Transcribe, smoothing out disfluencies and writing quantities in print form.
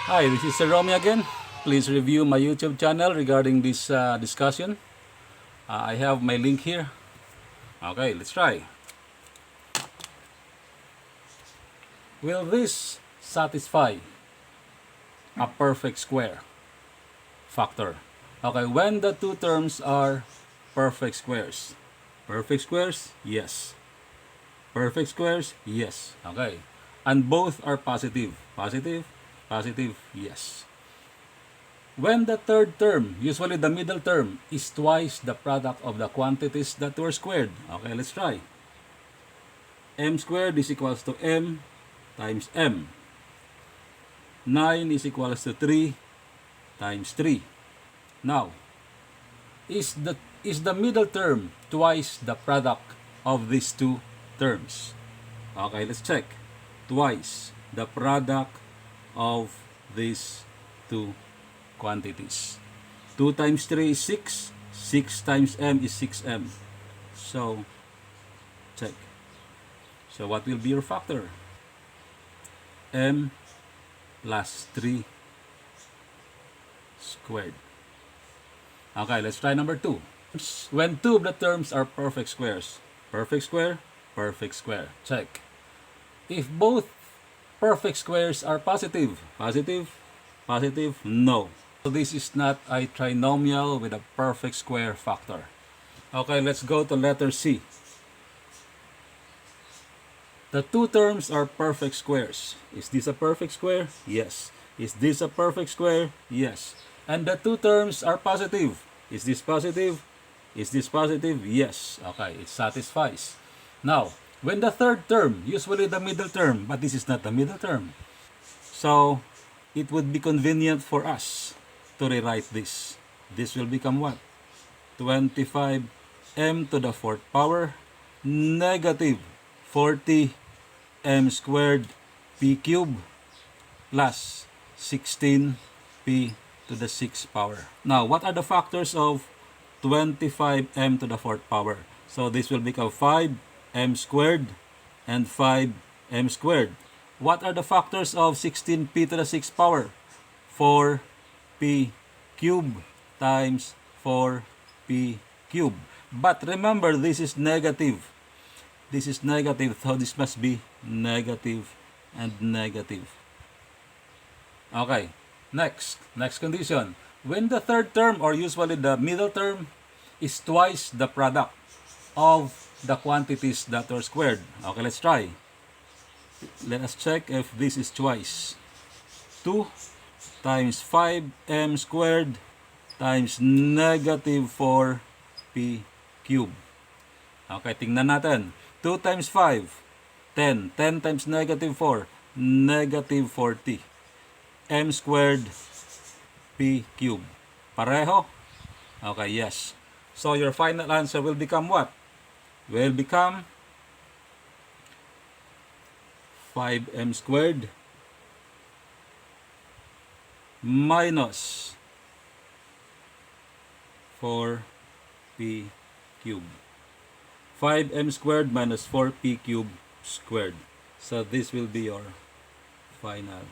Hi, this is Sir Romy again. Please review my YouTube channel regarding this discussion. I have my link here. Okay, let's try. Will this satisfy a perfect square factor? Okay, when the two terms are perfect squares. Perfect squares? Yes. Perfect squares? Yes. Okay. And both are positive. Positive? Positive? Yes. When the third term, usually the middle term, is twice the product of the quantities that were squared. Okay, let's try. M squared is equals to M times M. 9 is equals to 3 times 3. Now, is the middle term twice the product of these two terms? Okay, let's check. Twice the product of these two quantities. 2 times 3 is 6. 6 times m is 6m. So, check. So, what will be your factor? M plus 3 squared. Okay, let's try number 2. When two of the terms are perfect squares. Perfect square, perfect square. Check. If both perfect squares are positive, positive, positive, no. So this is not a trinomial with a perfect square factor. Okay, let's go to letter C. The two terms are perfect squares. Is this a perfect square? Yes. Is this a perfect square? Yes. And the two terms are positive. Is this positive? Is this positive? Yes. Okay, it satisfies. Now, when the third term, usually the middle term, but this is not the middle term. So, it would be convenient for us to rewrite this. This will become what? 25m to the fourth power negative 40m squared p cubed plus 16p to the sixth power. Now, what are the factors of 25m to the fourth power? So, this will become 5m squared and 5m squared. What are the factors of 16p to the sixth power? 4p cubed times 4p cubed. But remember, this is negative. This is negative, so this must be negative and negative. Okay, next condition. When the third term, or usually the middle term, is twice the product of the quantities that are squared. Okay, let's try. Let us check if this is twice. 2 times 5m squared times negative 4p cubed. Okay, tingnan natin. 2 times 5, 10. 10 times negative 4, negative 40. M squared p cubed. Pareho? Okay, yes. So your final answer will become what? Will become 5m squared minus 4p cubed. 5m squared minus 4p cubed squared. So this will be your final